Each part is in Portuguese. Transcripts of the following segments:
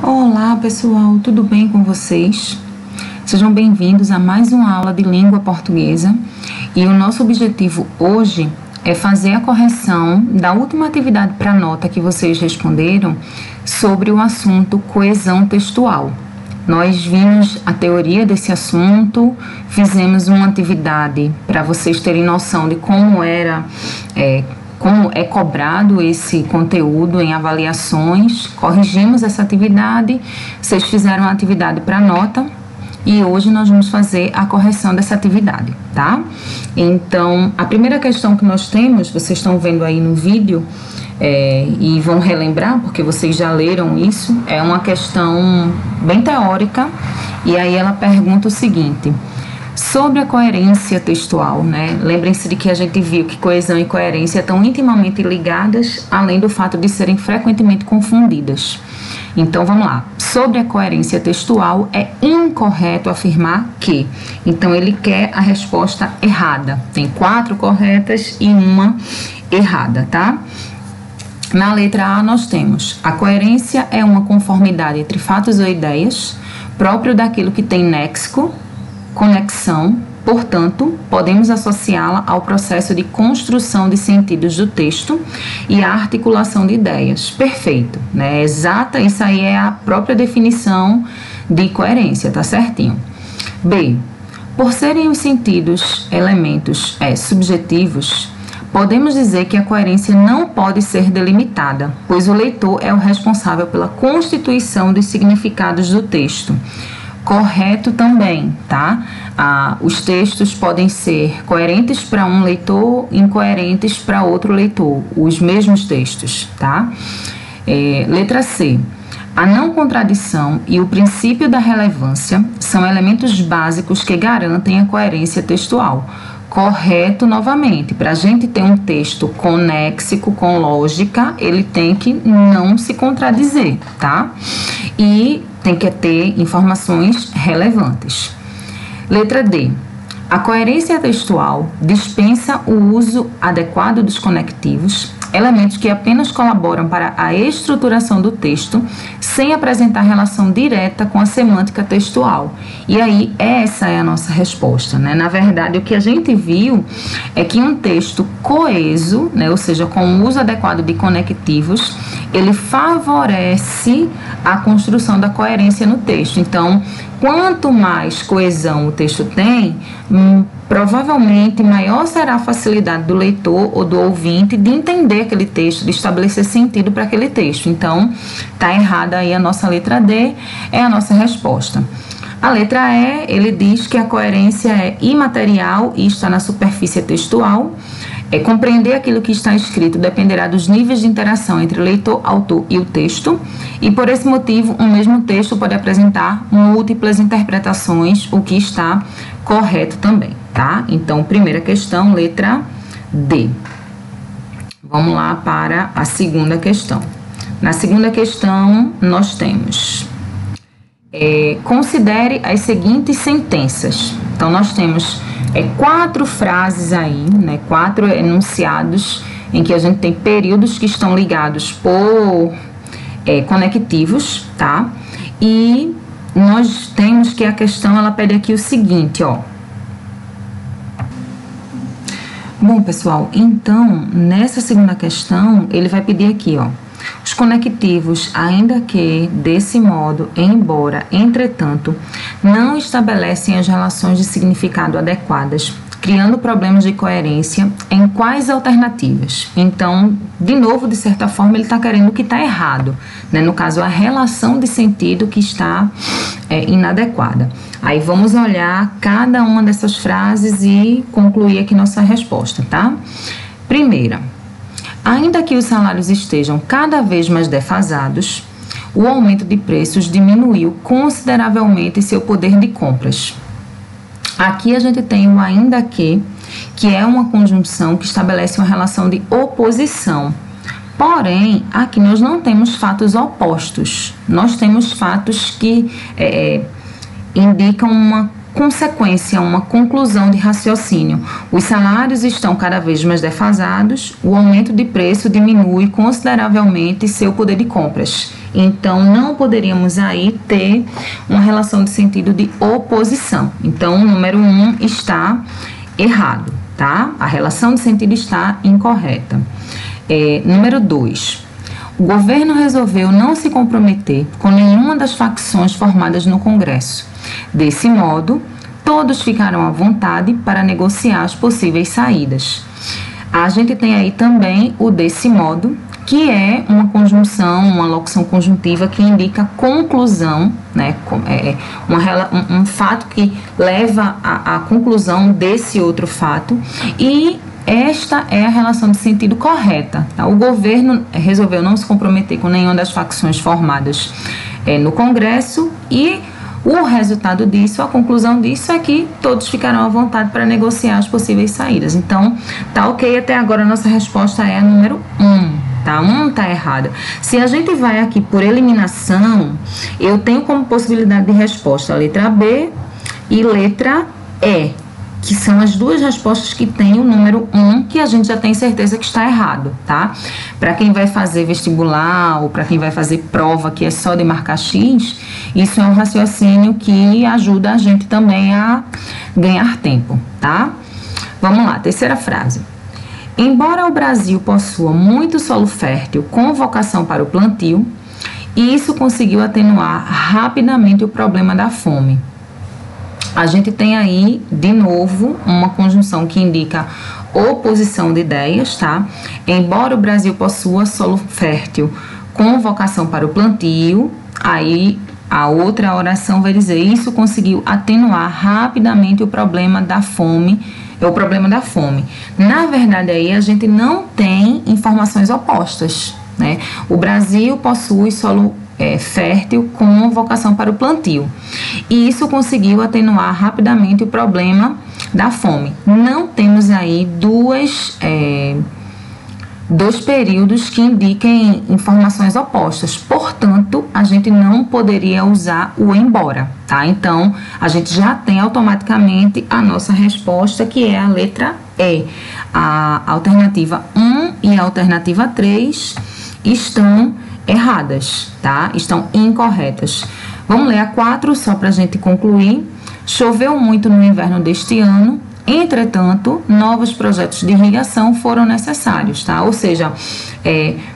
Olá pessoal, tudo bem com vocês? Sejam bem-vindos a mais uma aula de língua portuguesa e o nosso objetivo hoje é fazer a correção da última atividade para nota que vocês responderam sobre o assunto coesão textual. Nós vimos a teoria desse assunto, fizemos uma atividade para vocês terem noção de como é cobrado esse conteúdo em avaliações, corrigimos essa atividade, vocês fizeram a atividade para nota e hoje nós vamos fazer a correção dessa atividade, tá? Então, a primeira questão que nós temos, vocês estão vendo aí no vídeo e vão relembrar, porque vocês já leram isso, é uma questão bem teórica e aí ela pergunta o seguinte: sobre a coerência textual, né? Lembrem-se de que a gente viu que coesão e coerência estão intimamente ligadas, além do fato de serem frequentemente confundidas. Então, vamos lá. Sobre a coerência textual, é incorreto afirmar que. Então, ele quer a resposta errada. Tem 4 corretas e uma errada, tá? Na letra A, nós temos: a coerência é uma conformidade entre fatos ou ideias, próprio daquilo que tem nexo, conexão, portanto, podemos associá-la ao processo de construção de sentidos do texto e à articulação de ideias. Perfeito, né? Exata, isso aí é a própria definição de coerência, tá certinho. B. Por serem os sentidos elementos subjetivos, podemos dizer que a coerência não pode ser delimitada, pois o leitor é o responsável pela constituição dos significados do texto. Correto também, tá? Os textos podem ser coerentes para um leitor, incoerentes para outro leitor, os mesmos textos, tá? Letra C. A não contradição e o princípio da relevância são elementos básicos que garantem a coerência textual. Correto novamente. Para a gente ter um texto conéxico, com lógica, ele tem que não se contradizer, tá? E tem que ter informações relevantes. Letra D. A coerência textual dispensa o uso adequado dos conectivos, elementos que apenas colaboram para a estruturação do texto, sem apresentar relação direta com a semântica textual. E aí, essa é a nossa resposta, né? Na verdade, o que a gente viu é que um texto coeso, né, ou seja, com o uso adequado de conectivos, ele favorece a construção da coerência no texto. Então, quanto mais coesão o texto tem, provavelmente maior será a facilidade do leitor ou do ouvinte de entender aquele texto, de estabelecer sentido para aquele texto. Então, tá errada aí a nossa letra D, é a nossa resposta. A letra E, ele diz que a coerência é imaterial e está na superfície textual. Compreender aquilo que está escrito dependerá dos níveis de interação entre leitor, autor e o texto, e por esse motivo, um mesmo texto pode apresentar múltiplas interpretações, o que está correto também, tá? Então, primeira questão, letra D. Vamos lá para a segunda questão. Na segunda questão, nós temos: considere as seguintes sentenças. Então, nós temos 4 frases aí, né, 4 enunciados em que a gente tem períodos que estão ligados por conectivos, tá? E nós temos que a questão, ela pede aqui o seguinte, ó. Bom, pessoal, então, nessa segunda questão, ele vai pedir aqui, ó: os conectivos, ainda que, desse modo, embora, entretanto, não estabelecem as relações de significado adequadas, criando problemas de coerência em quais alternativas? Então, de novo, de certa forma, ele está querendo o que está errado, né? No caso, a relação de sentido que está inadequada. Aí vamos olhar cada uma dessas frases e concluir aqui nossa resposta, tá? Primeira: ainda que os salários estejam cada vez mais defasados, o aumento de preços diminuiu consideravelmente seu poder de compras. Aqui a gente tem o ainda que é uma conjunção que estabelece uma relação de oposição. Porém, aqui nós não temos fatos opostos. Nós temos fatos que indicam uma consequência, uma conclusão de raciocínio. Os salários estão cada vez mais defasados, o aumento de preço diminui consideravelmente seu poder de compras. Então, não poderíamos aí ter uma relação de sentido de oposição. Então, o número 1 está errado, tá? A relação de sentido está incorreta. Número 2. O governo resolveu não se comprometer com nenhuma das facções formadas no Congresso. Desse modo, todos ficaram à vontade para negociar as possíveis saídas. A gente tem aí também o desse modo, que é uma conjunção, uma locução conjuntiva que indica conclusão, né? Um fato que leva à conclusão desse outro fato, e esta é a relação de sentido correta. Tá? O governo resolveu não se comprometer com nenhuma das facções formadas no Congresso, e o resultado disso, a conclusão disso é que todos ficarão à vontade para negociar as possíveis saídas. Então, tá ok, até agora a nossa resposta é a número 1. Tá? 1 tá errada. Se a gente vai aqui por eliminação, eu tenho como possibilidade de resposta a letra B e letra E, que são as duas respostas que tem o número 1, que a gente já tem certeza que está errado, tá? Para quem vai fazer vestibular ou para quem vai fazer prova que é só de marcar X, isso é um raciocínio que ajuda a gente também a ganhar tempo, tá? Vamos lá, terceira frase. Embora o Brasil possua muito solo fértil com vocação para o plantio, isso conseguiu atenuar rapidamente o problema da fome. A gente tem aí, de novo, uma conjunção que indica oposição de ideias, tá? Embora o Brasil possua solo fértil com vocação para o plantio, aí a outra oração vai dizer isso conseguiu atenuar rapidamente o problema da fome. Na verdade, aí a gente não tem informações opostas, né? O Brasil possui solo fértil com vocação para o plantio, e isso conseguiu atenuar rapidamente o problema da fome. Não temos aí dois períodos que indiquem informações opostas, portanto, a gente não poderia usar o embora, tá? Então, a gente já tem automaticamente a nossa resposta, que é a letra E. A alternativa 1 e a alternativa 3 estão erradas, tá? Estão incorretas. Vamos ler a 4 só para a gente concluir. Choveu muito no inverno deste ano, entretanto, novos projetos de irrigação foram necessários, tá? Ou seja,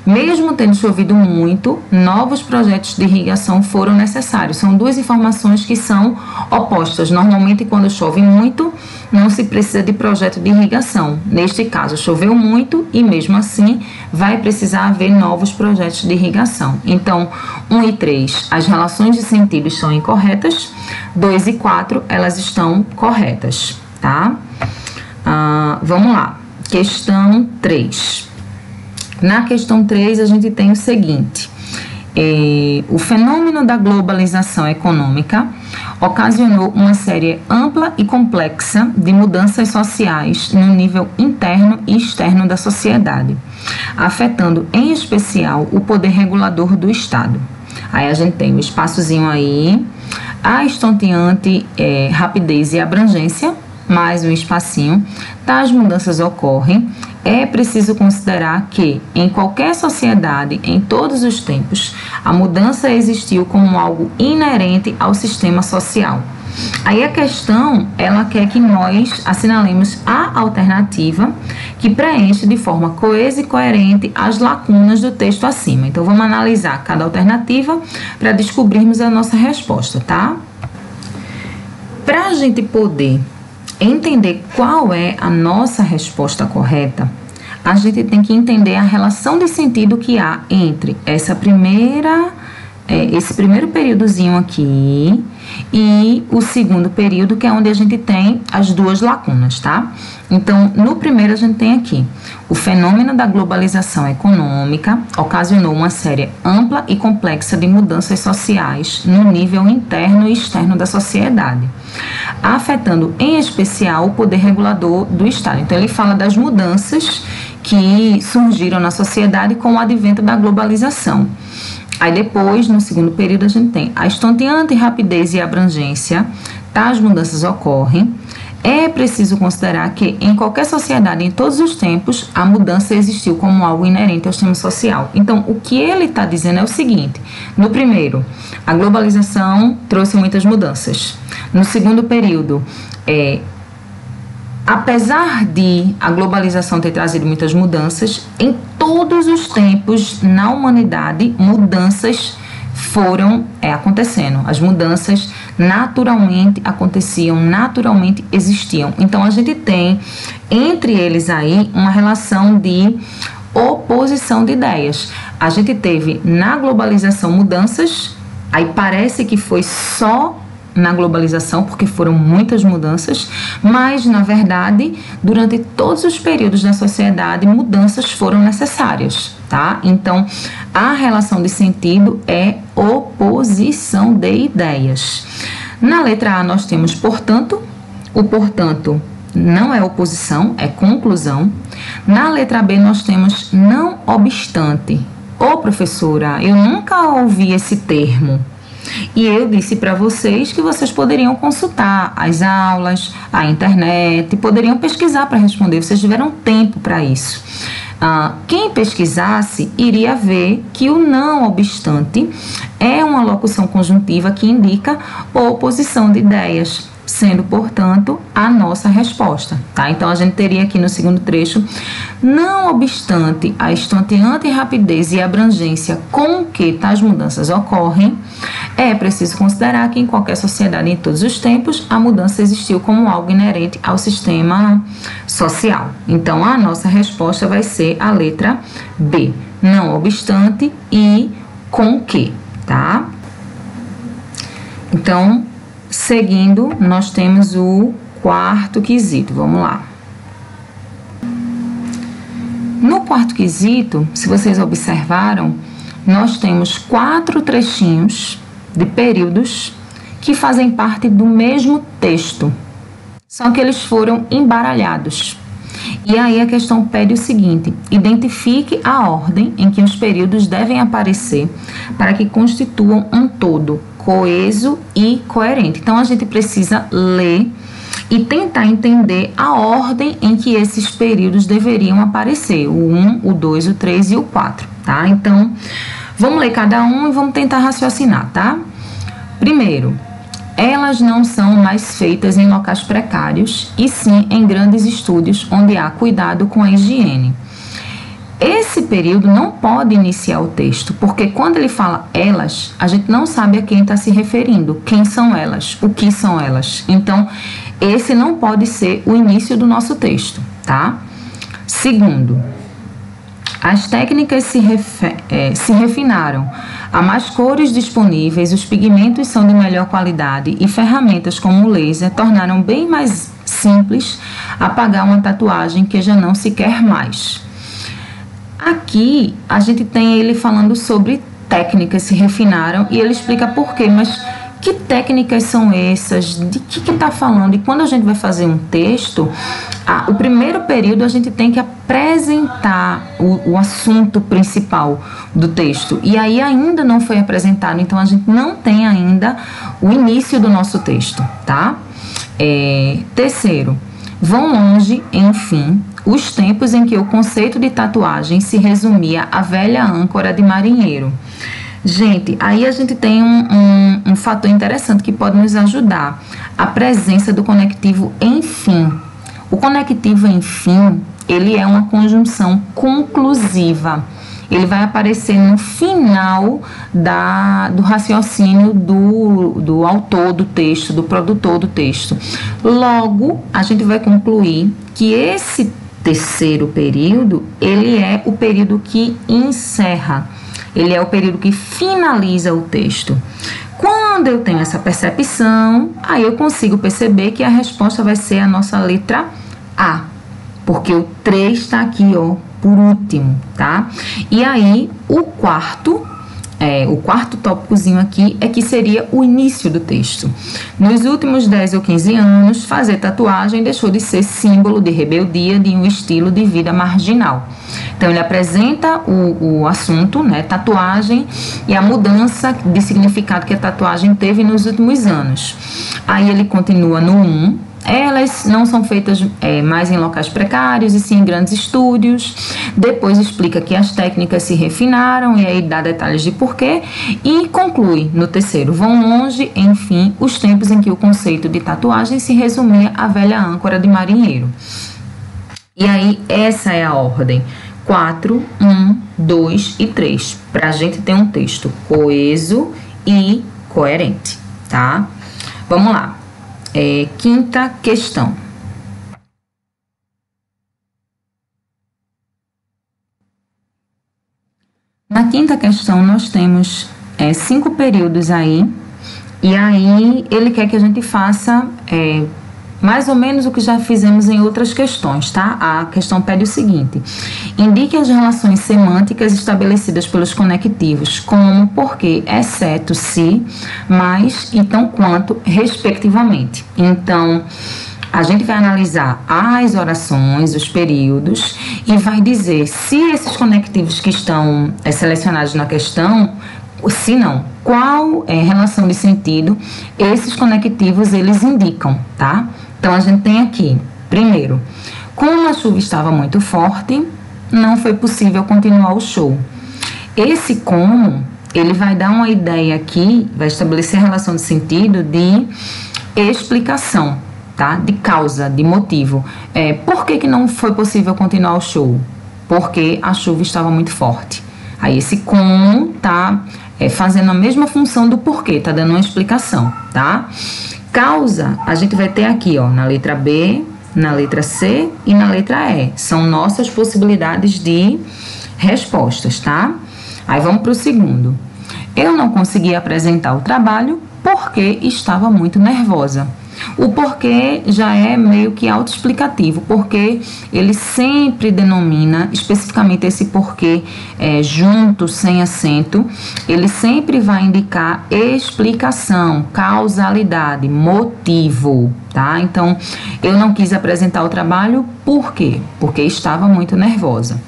mesmo tendo chovido muito, novos projetos de irrigação foram necessários. São duas informações que são opostas. Normalmente, quando chove muito, não se precisa de projeto de irrigação. Neste caso, choveu muito e, mesmo assim, vai precisar haver novos projetos de irrigação. Então, 1 e 3, as relações de sentido estão incorretas. 2 e 4, elas estão corretas. Tá? Vamos lá. Questão 3. Na questão 3, a gente tem o seguinte. O fenômeno da globalização econômica ocasionou uma série ampla e complexa de mudanças sociais no nível interno e externo da sociedade, afetando em especial o poder regulador do Estado. Aí a gente tem o espaçozinho aí, a estonteante rapidez e abrangência, mais um espacinho, tais mudanças ocorrem. É preciso considerar que, em qualquer sociedade, em todos os tempos, a mudança existiu como algo inerente ao sistema social. Aí a questão, ela quer que nós assinalemos a alternativa que preenche de forma coesa e coerente as lacunas do texto acima. Então, vamos analisar cada alternativa para descobrirmos a nossa resposta, tá? Para a gente poder entender qual é a nossa resposta correta, a gente tem que entender a relação de sentido que há entre esse primeiro períodozinho aqui e o segundo período, que é onde a gente tem as duas lacunas, tá? Então, no primeiro a gente tem aqui: o fenômeno da globalização econômica ocasionou uma série ampla e complexa de mudanças sociais no nível interno e externo da sociedade, afetando em especial o poder regulador do Estado. Então, ele fala das mudanças que surgiram na sociedade com o advento da globalização. Aí depois, no segundo período, a gente tem a estonteante rapidez e abrangência, tais mudanças ocorrem, é preciso considerar que em qualquer sociedade, em todos os tempos, a mudança existiu como algo inerente ao sistema social. Então, o que ele está dizendo é o seguinte: no primeiro, a globalização trouxe muitas mudanças. No segundo período, apesar de a globalização ter trazido muitas mudanças, em todos os tempos na humanidade, mudanças foram acontecendo. As mudanças naturalmente aconteciam, naturalmente existiam. Então, a gente tem entre eles aí uma relação de oposição de ideias. A gente teve na globalização mudanças, aí parece que foi só na globalização, porque foram muitas mudanças, mas, na verdade, durante todos os períodos da sociedade, mudanças foram necessárias, tá? Então, a relação de sentido é oposição de ideias. Na letra A, nós temos portanto. O portanto não é oposição, é conclusão. Na letra B, nós temos não obstante. Ô, professora, eu nunca ouvi esse termo. E eu disse para vocês que vocês poderiam consultar as aulas, a internet, poderiam pesquisar para responder, vocês tiveram tempo para isso. Quem pesquisasse iria ver que o não obstante é uma locução conjuntiva que indica oposição de ideias, sendo, portanto, a nossa resposta, tá? Então, a gente teria aqui no segundo trecho: não obstante a estonteante rapidez e abrangência com que tais mudanças ocorrem, é preciso considerar que em qualquer sociedade em todos os tempos, a mudança existiu como algo inerente ao sistema social. Então, a nossa resposta vai ser a letra B, não obstante e com que, tá? Então, seguindo, nós temos o quarto quesito. Vamos lá. No quarto quesito, se vocês observaram, nós temos 4 trechinhos de períodos que fazem parte do mesmo texto, só que eles foram embaralhados. E aí a questão pede o seguinte: identifique a ordem em que os períodos devem aparecer para que constituam um todo coeso e coerente. Então, a gente precisa ler e tentar entender a ordem em que esses períodos deveriam aparecer, o 1, o 2, o 3 e o 4, tá? Então, vamos ler cada um e vamos tentar raciocinar, tá? Primeiro, elas não são mais feitas em locais precários, e sim em grandes estúdios onde há cuidado com a higiene. Esse período não pode iniciar o texto, porque quando ele fala elas, a gente não sabe a quem está se referindo, quem são elas, o que são elas. Então, esse não pode ser o início do nosso texto, tá? Segundo, as técnicas se refinaram. Há mais cores disponíveis, os pigmentos são de melhor qualidade e ferramentas como o laser tornaram bem mais simples apagar uma tatuagem que já não se quer mais. Aqui a gente tem ele falando sobre técnicas se refinaram e ele explica por quê, mas que técnicas são essas? De que está falando? E quando a gente vai fazer um texto, o primeiro período a gente tem que apresentar o assunto principal do texto. E aí ainda não foi apresentado, então a gente não tem ainda o início do nosso texto, tá? Terceiro, vão longe, enfim, os tempos em que o conceito de tatuagem se resumia à velha âncora de marinheiro. Gente, aí a gente tem um fator interessante que pode nos ajudar. A presença do conectivo enfim. O conectivo enfim, ele é uma conjunção conclusiva. Ele vai aparecer no final do raciocínio do autor do texto, do produtor do texto. Logo, a gente vai concluir que esse terceiro período, ele é o período que encerra. Ele é o período que finaliza o texto. Quando eu tenho essa percepção, aí eu consigo perceber que a resposta vai ser a nossa letra A, porque o 3 está aqui, ó, por último, tá? E aí, o quarto o quarto tópicozinho aqui é que seria o início do texto. Nos últimos 10 ou 15 anos, fazer tatuagem deixou de ser símbolo de rebeldia de um estilo de vida marginal. Então, ele apresenta o assunto, né, tatuagem, e a mudança de significado que a tatuagem teve nos últimos anos. Aí ele continua no 1. Elas não são feitas mais em locais precários e sim em grandes estúdios. Depois explica que as técnicas se refinaram e aí dá detalhes de porquê. E conclui no terceiro: vão longe, enfim, os tempos em que o conceito de tatuagem se resumia à velha âncora de marinheiro. E aí essa é a ordem: 4, 1, 2 e 3, para a gente ter um texto coeso e coerente, tá? Vamos lá. Quinta questão. Na quinta questão, nós temos 5 períodos aí, e aí ele quer que a gente faça mais ou menos o que já fizemos em outras questões, tá? A questão pede o seguinte: indique as relações semânticas estabelecidas pelos conectivos, como, porque, exceto, se, mais, então, quanto, respectivamente. Então, a gente vai analisar as orações, os períodos, e vai dizer se esses conectivos que estão selecionados na questão, se não, qual relação de sentido esses conectivos eles indicam, tá? Então, a gente tem aqui, primeiro, como a chuva estava muito forte, não foi possível continuar o show. Esse como, ele vai dar uma ideia aqui, vai estabelecer a relação de sentido de explicação, tá? De causa, de motivo. Por que não foi possível continuar o show? Porque a chuva estava muito forte. Aí, esse como tá fazendo a mesma função do porquê, tá dando uma explicação, tá? Causa, a gente vai ter aqui, ó, na letra B, na letra C e na letra E. São nossas possibilidades de respostas, tá? Aí vamos para o segundo. Eu não consegui apresentar o trabalho porque estava muito nervosa. O porquê já é meio que autoexplicativo, porque ele sempre denomina especificamente esse porquê junto, sem acento, ele sempre vai indicar explicação, causalidade, motivo, tá? Então, eu não quis apresentar o trabalho, por quê? Porque estava muito nervosa.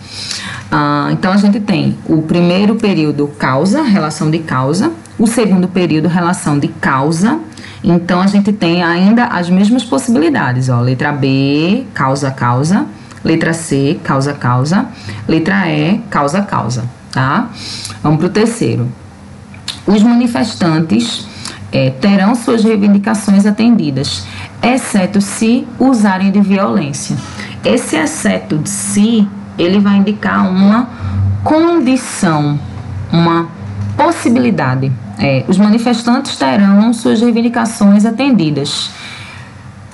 Então, a gente tem o primeiro período causa, relação de causa, o segundo período relação de causa. Então, a gente tem ainda as mesmas possibilidades, ó, letra B, causa, causa, letra C, causa, causa, letra E, causa, causa, tá? Vamos para o terceiro. Os manifestantes terão suas reivindicações atendidas, exceto se usarem de violência. Esse exceto de se, ele vai indicar uma condição, uma possibilidade. Os manifestantes terão suas reivindicações atendidas.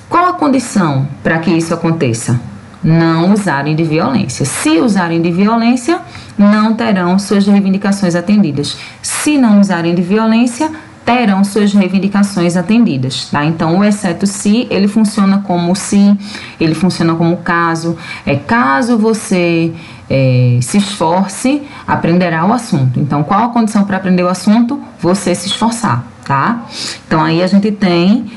Qual a condição para que isso aconteça? Não usarem de violência. Se usarem de violência, não terão suas reivindicações atendidas. Se não usarem de violência, terão suas reivindicações atendidas, tá? Então, o exceto se, ele funciona como se, ele funciona como caso. Caso você se esforce, aprenderá o assunto. Então, qual a condição para aprender o assunto? Você se esforçar, tá? Então, aí a gente tem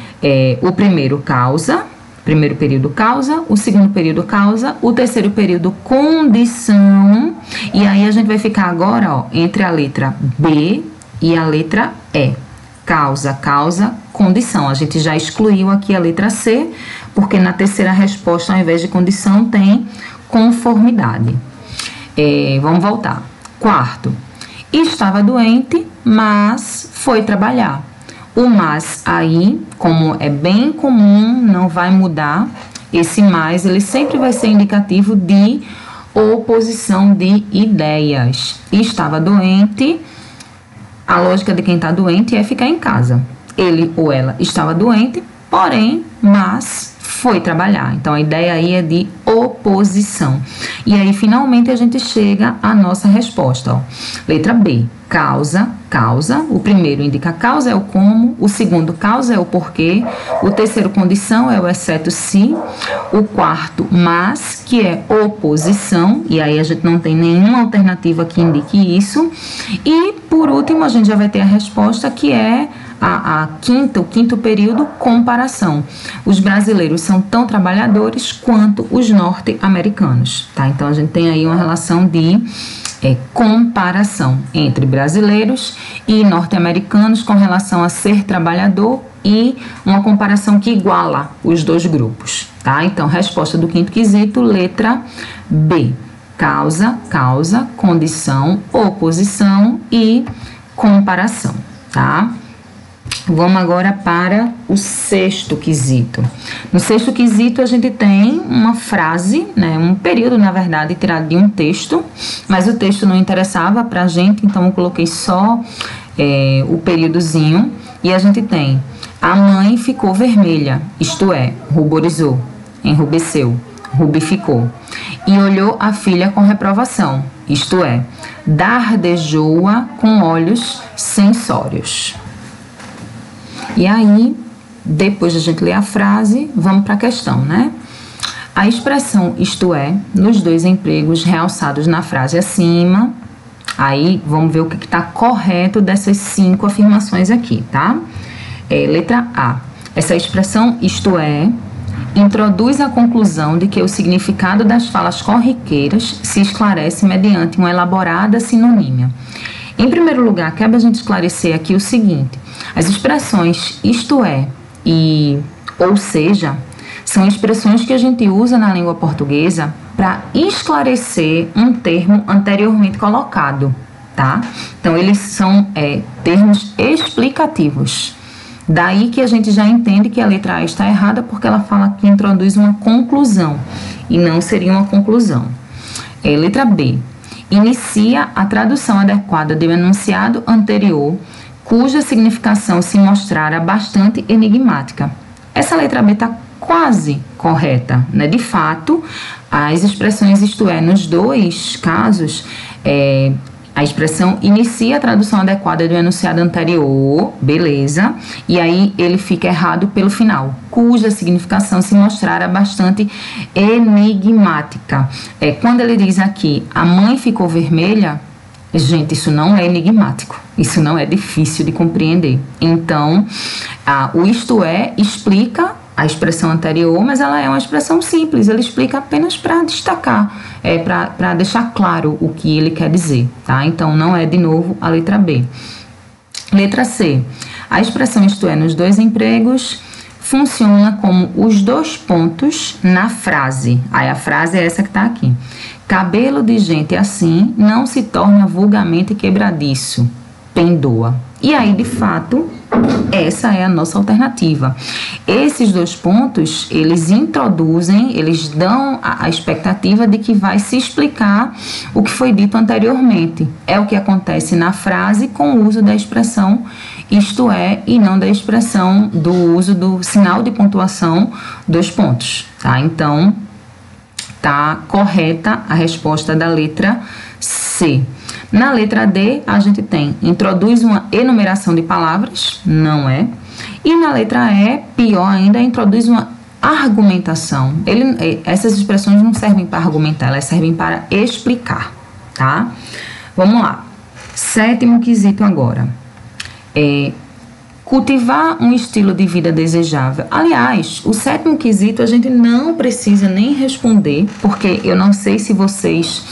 o primeiro causa, primeiro período causa, o segundo período causa, o terceiro período condição, e aí a gente vai ficar agora, ó, entre a letra B e a letra E. Causa, causa, condição. A gente já excluiu aqui a letra C, porque na terceira resposta, ao invés de condição, tem conformidade. Vamos voltar. Quarto, estava doente, mas foi trabalhar. O mas aí, como é bem comum, não vai mudar. Esse mais, ele sempre vai ser indicativo de oposição de ideias. Estava doente. A lógica de quem está doente é ficar em casa. Ele ou ela estava doente, porém, mas foi trabalhar. Então, a ideia aí é de oposição. E aí, finalmente, a gente chega à nossa resposta. Ó. Letra B, causa, causa. O primeiro indica causa, é o como. O segundo, causa, é o porquê. O terceiro, condição, é o exceto se. O quarto, mas, que é oposição. E aí a gente não tem nenhuma alternativa que indique isso. E, por último, a gente já vai ter a resposta, que é o quinto período, comparação. Os brasileiros são tão trabalhadores quanto os norte-americanos, tá? Então, a gente tem aí uma relação de comparação entre brasileiros e norte-americanos com relação a ser trabalhador e uma comparação que iguala os dois grupos, tá? Então, resposta do quinto quesito, letra B. Causa, condição, oposição e comparação, tá? Vamos agora para o sexto quesito. No sexto quesito, a gente tem uma frase, né, um período, na verdade, tirado de um texto, mas o texto não interessava para a gente, então eu coloquei só o períodozinho. E a gente tem: a mãe ficou vermelha, isto é, ruborizou, enrubesceu, rubificou, e olhou a filha com reprovação, isto é, dardejou-a com olhos sensórios. E aí, depois de a gente ler a frase, vamos para a questão, né? A expressão isto é, nos dois empregos realçados na frase acima, aí vamos ver o que está correto dessas 5 afirmações aqui, tá? Letra A. Essa expressão isto é introduz a conclusão de que o significado das falas corriqueiras se esclarece mediante uma elaborada sinonímia. Em primeiro lugar, cabe a gente esclarecer aqui o seguinte: as expressões isto é e ou seja são expressões que a gente usa na língua portuguesa para esclarecer um termo anteriormente colocado, tá? Então, eles são termos explicativos. Daí que a gente já entende que a letra A está errada, porque ela fala que introduz uma conclusão, e não seria uma conclusão. Letra B. Inicia a tradução adequada do enunciado anterior, cuja significação se mostrara bastante enigmática. Essa letra B está quase correta, né? De fato, as expressões isto é, nos dois casos, a expressão inicia a tradução adequada do enunciado anterior, beleza, e aí ele fica errado pelo final, cuja significação se mostrara bastante enigmática. Quando ele diz aqui, a mãe ficou vermelha, gente, isso não é enigmático, isso não é difícil de compreender. Então, o isto é explica a expressão anterior, mas ela é uma expressão simples, ele explica apenas para destacar, para deixar claro o que ele quer dizer, tá? Então, não é, de novo, a letra B. Letra C. A expressão isto é, nos dois empregos, funciona como os dois pontos na frase. Aí a frase é essa que está aqui. Cabelo de gente assim não se torna vulgarmente quebradiço, pendoa. E aí, de fato, essa é a nossa alternativa. Esses dois pontos, eles introduzem, eles dão a expectativa de que vai se explicar o que foi dito anteriormente. É o que acontece na frase com o uso da expressão isto é e não da expressão do uso do sinal de pontuação dos pontos, tá? Então, tá correta a resposta da letra C. Na letra D, a gente tem introduz uma enumeração de palavras, não é. E na letra E, pior ainda, introduz uma argumentação. Essas expressões não servem para argumentar, elas servem para explicar, tá? Vamos lá. Sétimo quesito agora. Cultivar um estilo de vida desejável. Aliás, o sétimo quesito a gente não precisa nem responder, porque eu não sei se vocês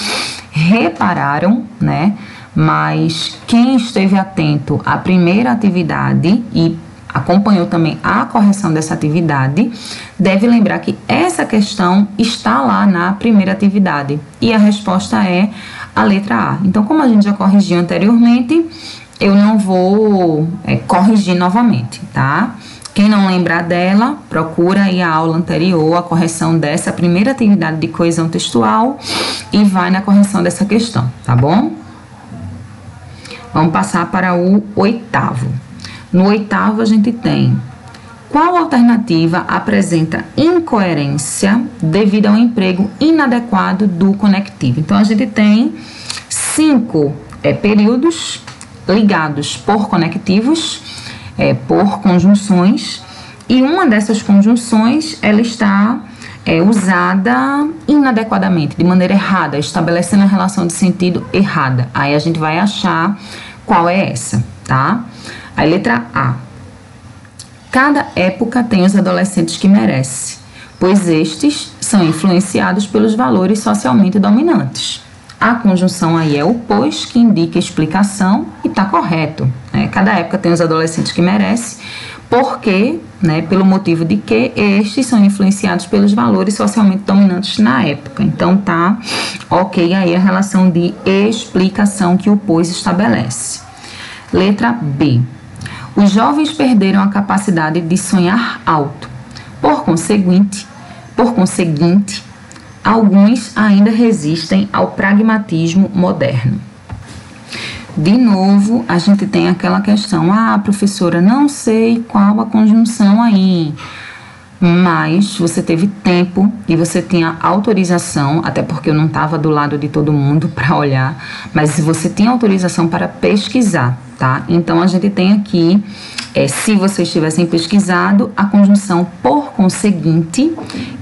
repararam, né? Mas quem esteve atento à primeira atividade e acompanhou também a correção dessa atividade, deve lembrar que essa questão está lá na primeira atividade e a resposta é a letra A. Então, como a gente já corrigiu anteriormente, eu não vou corrigir novamente, tá? Quem não lembrar dela, procura aí a aula anterior, a correção dessa primeira atividade de coesão textual e vai na correção dessa questão, tá bom? Vamos passar para o oitavo. No oitavo, a gente tem: qual alternativa apresenta incoerência devido ao emprego inadequado do conectivo? Então, a gente tem 5 períodos ligados por conectivos, por conjunções, e uma dessas conjunções ela está usada inadequadamente, de maneira errada, estabelecendo a relação de sentido errada. Aí a gente vai achar qual é essa, tá? A letra A. Cada época tem os adolescentes que merece, pois estes são influenciados pelos valores socialmente dominantes. A conjunção aí é o pois, que indica explicação, e tá correto, né? Cada época tem os adolescentes que merece, porque, né, pelo motivo de que estes são influenciados pelos valores socialmente dominantes na época. Então tá ok aí a relação de explicação que o pois estabelece. Letra B. Os jovens perderam a capacidade de sonhar alto. Por conseguinte, alguns ainda resistem ao pragmatismo moderno. De novo, a gente tem aquela questão: ah, professora, não sei qual a conjunção aí, mas você teve tempo e você tinha autorização, até porque eu não estava do lado de todo mundo para olhar, mas você tinha autorização para pesquisar, tá? Então, a gente tem aqui, se vocês tivessem pesquisado, a conjunção por conseguinte,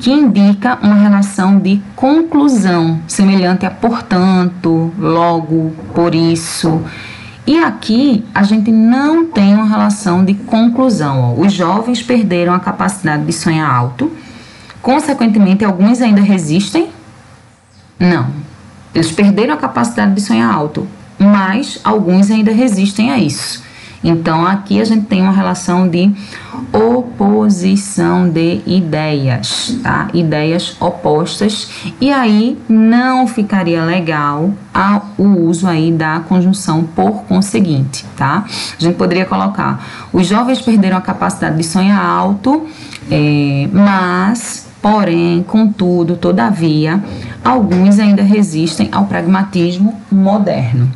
que indica uma relação de conclusão, semelhante a portanto, logo, por isso. E aqui a gente não tem uma relação de conclusão. Ó. Os jovens perderam a capacidade de sonhar alto, consequentemente, alguns ainda resistem? Não. Eles perderam a capacidade de sonhar alto, mas alguns ainda resistem a isso. Então, aqui a gente tem uma relação de oposição de ideias, tá? Ideias opostas, e aí não ficaria legal o uso aí da conjunção por conseguinte, tá? A gente poderia colocar: os jovens perderam a capacidade de sonhar alto, mas, porém, contudo, todavia, alguns ainda resistem ao pragmatismo moderno.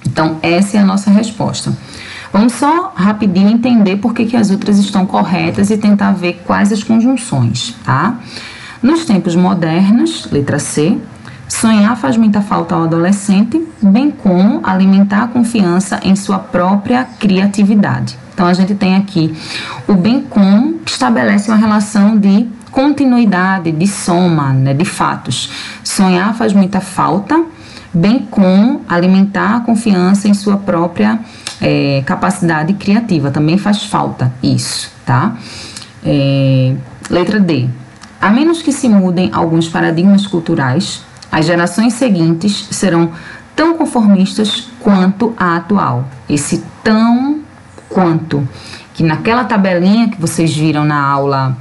Então, essa é a nossa resposta. Vamos só rapidinho entender por que as outras estão corretas e tentar ver quais as conjunções, tá? Nos tempos modernos, letra C, sonhar faz muita falta ao adolescente, bem como alimentar a confiança em sua própria criatividade. Então, a gente tem aqui o bem como, que estabelece uma relação de continuidade, de soma, né, de fatos. Sonhar faz muita falta, bem como alimentar a confiança em sua própria capacidade criativa. Também faz falta isso, tá? Letra D. A menos que se mudem alguns paradigmas culturais, as gerações seguintes serão tão conformistas quanto a atual. Esse tão quanto, que naquela tabelinha que vocês viram na aula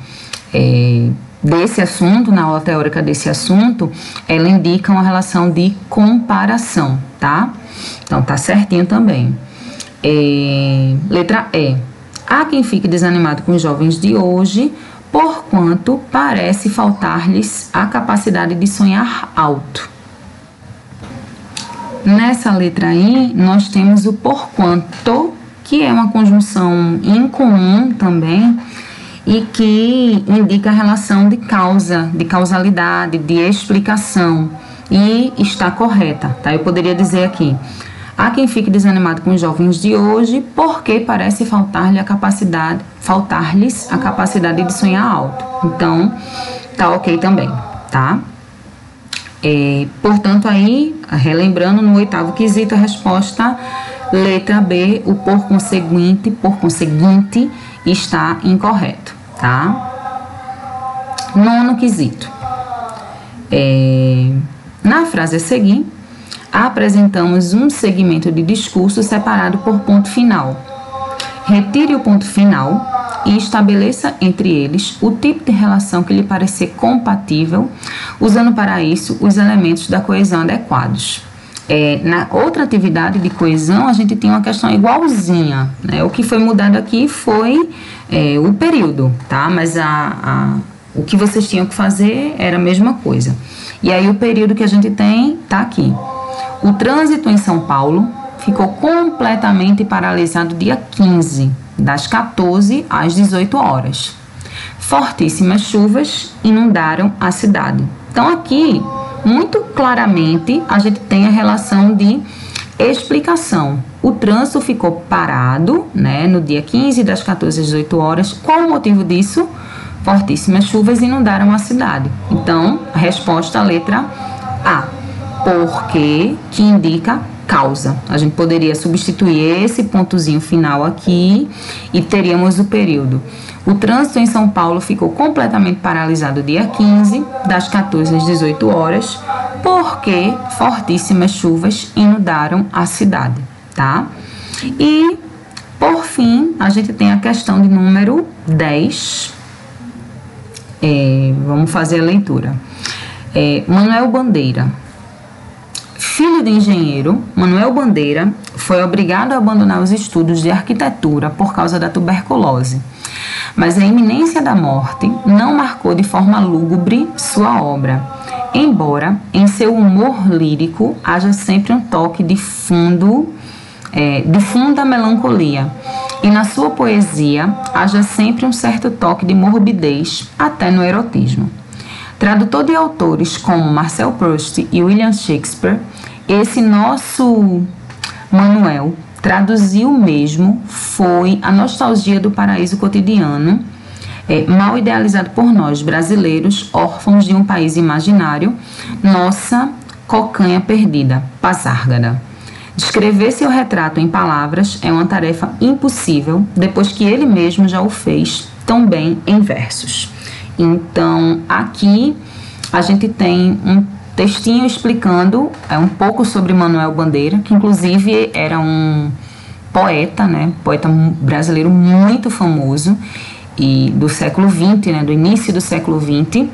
desse assunto, na aula teórica desse assunto, ela indica uma relação de comparação, tá? Então, tá certinho também. Letra E. Há quem fique desanimado com os jovens de hoje, porquanto parece faltar-lhes a capacidade de sonhar alto. Nessa letra I, nós temos o porquanto, que é uma conjunção incomum também, e que indica a relação de causa, de causalidade, de explicação, e está correta, tá? Eu poderia dizer aqui: há quem fique desanimado com os jovens de hoje, porque parece faltar-lhes a capacidade de sonhar alto. Então, tá ok também, tá? Portanto, aí, relembrando, no 8º quesito, a resposta letra B, o por conseguinte, está incorreto, tá? 9º quesito. Na frase a seguir, apresentamos um segmento de discurso separado por ponto final. Retire o ponto final e estabeleça entre eles o tipo de relação que lhe parecer compatível, usando para isso os elementos da coesão adequados. Na outra atividade de coesão, a gente tem uma questão igualzinha, né? O que foi mudado aqui foi o período, tá? Mas o que vocês tinham que fazer era a mesma coisa. E aí o período que a gente tem tá aqui. O trânsito em São Paulo ficou completamente paralisado dia 15, das 14 às 18 horas. Fortíssimas chuvas inundaram a cidade. Então, aqui, muito claramente, a gente tem a relação de explicação. O trânsito ficou parado, né, no dia 15, das 14 às 18 horas. Qual o motivo disso? Fortíssimas chuvas inundaram a cidade. Então, a resposta, a letra A. Porque, que indica causa. A gente poderia substituir esse pontozinho final aqui e teríamos o período. O trânsito em São Paulo ficou completamente paralisado dia 15, das 14 às 18 horas, porque fortíssimas chuvas inundaram a cidade, tá? E, por fim, a gente tem a questão de número 10. Vamos fazer a leitura. Manuel Bandeira. Filho de engenheiro, Manuel Bandeira foi obrigado a abandonar os estudos de arquitetura por causa da tuberculose. Mas a iminência da morte não marcou de forma lúgubre sua obra, embora em seu humor lírico haja sempre um toque de funda melancolia, e na sua poesia haja sempre um certo toque de morbidez, até no erotismo. Tradutor de autores como Marcel Proust e William Shakespeare, esse nosso Manuel traduziu mesmo foi a nostalgia do paraíso cotidiano, mal idealizado por nós, brasileiros, órfãos de um país imaginário, nossa cocanha perdida, Pasárgada. Descrever seu retrato em palavras é uma tarefa impossível, depois que ele mesmo já o fez tão bem em versos. Então, aqui a gente tem um textinho explicando um pouco sobre Manuel Bandeira, que inclusive era um poeta, né? Poeta brasileiro muito famoso e do século XX, né? Do início do século XX.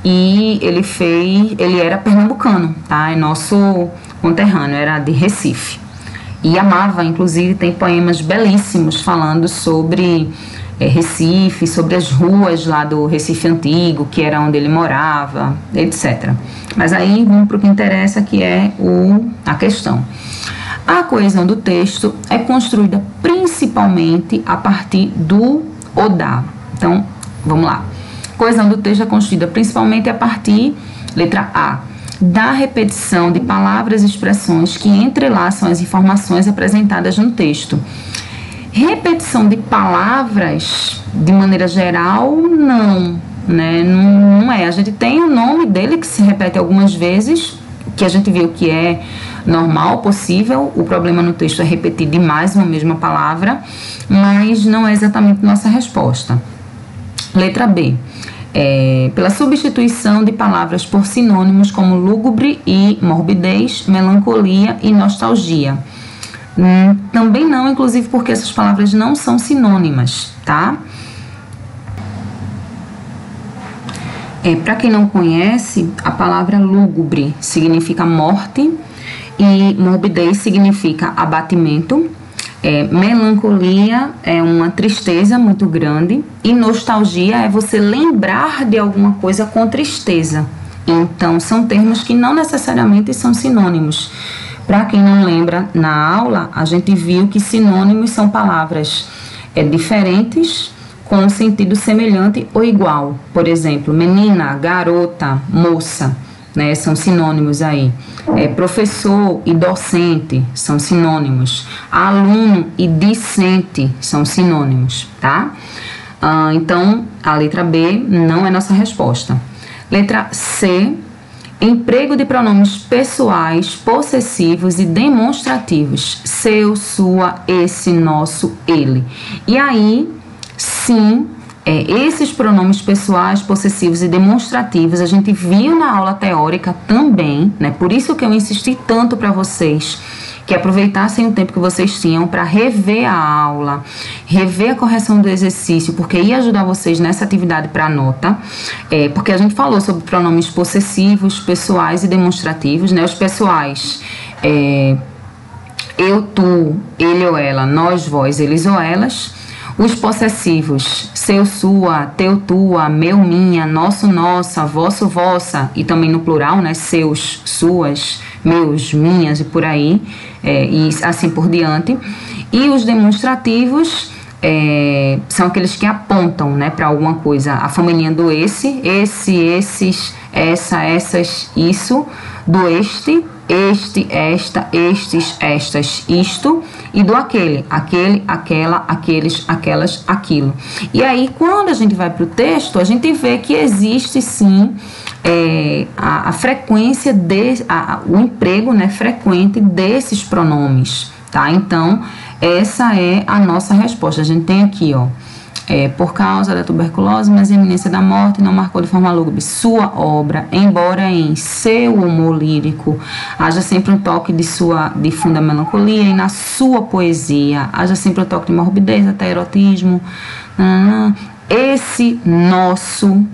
E ele era pernambucano, tá? É nosso conterrâneo, era de Recife. E amava, inclusive, tem poemas belíssimos falando sobre Recife, sobre as ruas lá do Recife Antigo, que era onde ele morava, etc. Mas aí vamos para o que interessa, que é a questão. A coesão do texto é construída principalmente a partir do Odá. Então, vamos lá. A coesão do texto é construída principalmente a partir, letra A, da repetição de palavras e expressões que entrelaçam as informações apresentadas no texto. Repetição de palavras, de maneira geral, não, né? Não é. A gente tem o nome dele que se repete algumas vezes, que a gente viu que é normal, possível. O problema no texto é repetir demais uma mesma palavra, mas não é exatamente nossa resposta. Letra B. Pela substituição de palavras por sinônimos como lúgubre e morbidez, melancolia e nostalgia. Também não, inclusive porque essas palavras não são sinônimas, tá? Para quem não conhece, a palavra lúgubre significa morte e morbidez significa abatimento. Melancolia é uma tristeza muito grande e nostalgia é você lembrar de alguma coisa com tristeza. Então, são termos que não necessariamente são sinônimos. Para quem não lembra, na aula, a gente viu que sinônimos são palavras diferentes com um sentido semelhante ou igual. Por exemplo, menina, garota, moça, né, são sinônimos aí. Professor e docente são sinônimos. Aluno e discente são sinônimos, tá? Então, a letra B não é nossa resposta. Letra C, emprego de pronomes pessoais, possessivos e demonstrativos. Seu, sua, esse, nosso, ele. E aí, sim, esses pronomes pessoais, possessivos e demonstrativos a gente viu na aula teórica também, né? Por isso que eu insisti tanto para vocês que aproveitassem o tempo que vocês tinham para rever a aula, rever a correção do exercício, porque ia ajudar vocês nessa atividade para nota, porque a gente falou sobre pronomes possessivos, pessoais e demonstrativos, né? Os pessoais, eu, tu, ele ou ela, nós, vós, eles ou elas. Os possessivos, seu, sua, teu, tua, meu, minha, nosso, nossa, vosso, vossa, e também no plural, né? Seus, suas, meus, minhas e por aí, e assim por diante. E os demonstrativos são aqueles que apontam, né, para alguma coisa. A família do esse, esses, essa, essas, isso, do este, este, esta, estes, estas, isto, e do aquele, aquela, aqueles, aquelas, aquilo. E aí, quando a gente vai para o texto, a gente vê que existe sim a frequência, o emprego, né, frequente desses pronomes, tá? Então, essa é a nossa resposta. A gente tem aqui, ó, por causa da tuberculose, mas a iminência da morte não marcou de forma lúgubre sua obra, embora em seu humor lírico haja sempre um toque de funda melancolia, e na sua poesia haja sempre um toque de morbidez, até erotismo. Esse nosso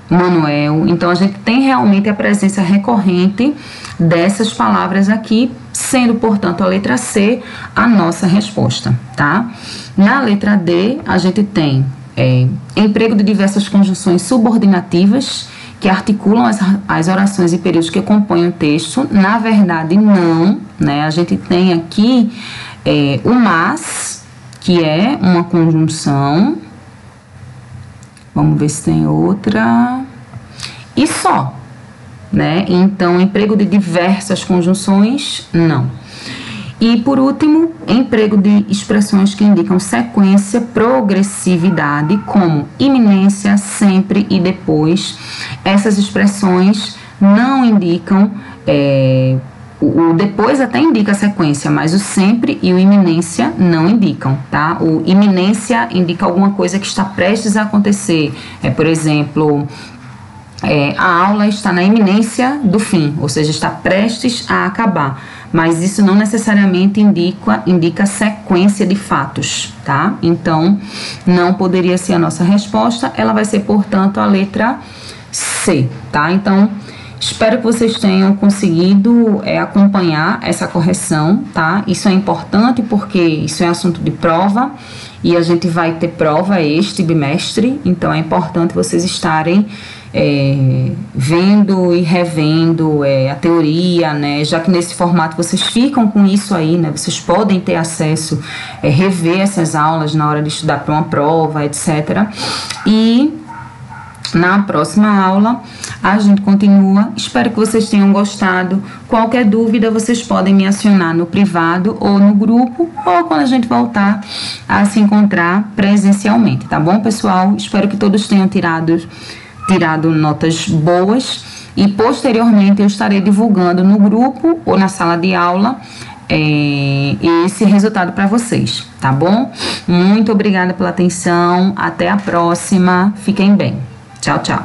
Manuel, então a gente tem realmente a presença recorrente dessas palavras aqui, sendo, portanto, a letra C a nossa resposta, tá? Na letra D, a gente tem emprego de diversas conjunções subordinativas que articulam as orações e períodos que compõem o texto. Na verdade, não, né? A gente tem aqui o mas, que é uma conjunção. Vamos ver se tem outra. E só, né? Então, emprego de diversas conjunções, não. E, por último, emprego de expressões que indicam sequência, progressividade, como iminência, sempre e depois. Essas expressões não indicam, o depois até indica a sequência, mas o sempre e o iminência não indicam, tá? O iminência indica alguma coisa que está prestes a acontecer. Por exemplo, a aula está na iminência do fim, ou seja, está prestes a acabar. Mas isso não necessariamente indica sequência de fatos, tá? Então, não poderia ser a nossa resposta, ela vai ser, portanto, a letra C, tá? Então, espero que vocês tenham conseguido acompanhar essa correção, tá? Isso é importante porque isso é assunto de prova e a gente vai ter prova este bimestre, então é importante vocês estarem vendo e revendo a teoria, né? Já que nesse formato vocês ficam com isso aí, né? Vocês podem ter acesso, rever essas aulas na hora de estudar para uma prova, etc. E na próxima aula a gente continua. Espero que vocês tenham gostado. Qualquer dúvida vocês podem me acionar no privado ou no grupo, ou quando a gente voltar a se encontrar presencialmente, tá bom, pessoal? Espero que todos tenham tirado notas boas e posteriormente eu estarei divulgando no grupo ou na sala de aula esse resultado para vocês, tá bom? Muito obrigada pela atenção, até a próxima, fiquem bem, tchau, tchau.